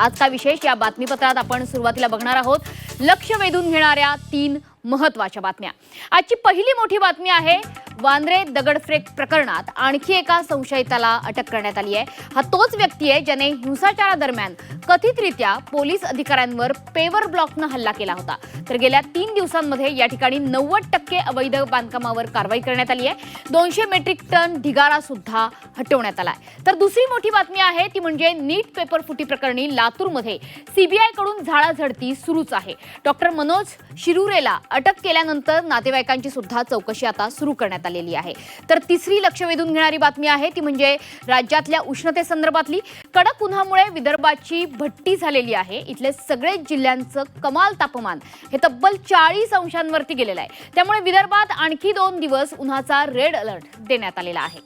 आज का विशेष या बातमीपत्रात आपण सुरुवातीला बघणार आहोत लक्ष वेधून घेणाऱ्या 3 महत्त्वाच्या बातम्या। आजची पहिली मोठी बातमी आहे वांद्रे दगडफेक प्रकरणात आणखी एका संशयिताला अटक करण्यात आली आहे। हा तोच व्यक्ती आहे ज्याने हिंसाचारादरम्यान कथितरित्या पोलीस अधिकाऱ्यांवर पेवर ब्लॉकने हल्ला केला होता। तर गेल्या 3 दिवसांमध्ये या ठिकाणी 90% अवैध बांधकामावर कारवाई करण्यात आली आहे। 200 मेट्रिक टन ढिगारा सुद्धा हटवण्यात आला आहे। तर दुसरी मोठी बातमी आहे ती म्हणजे नीट पेपर फुटी प्रकरणी लातूरमध्ये सीबीआय कडून झाडाझडती सुरूच आहे। डॉक्टर मनोज शिरुरेला अटक केल्यानंतर नातेवाईकांची सुद्धा चौकशी आता सुरू करण्यात आलेली आहे। तर तिसरी लक्ष वेधून घेणारी बातमी आहे ती म्हणजे राज्यातल्या उष्णतेसंदर्भातली। कडक उन्हामुळे विदर्भाची भट्टी झालेली आहे। इथले सगळे जिल्ह्यांचं कमाल तापमान हे तब्बल 40 अंशांवरती गेलेलं आहे। त्यामुळे विदर्भात आणखी 2 दिवस उन्हाचा रेड अलर्ट देण्यात आलेला आहे।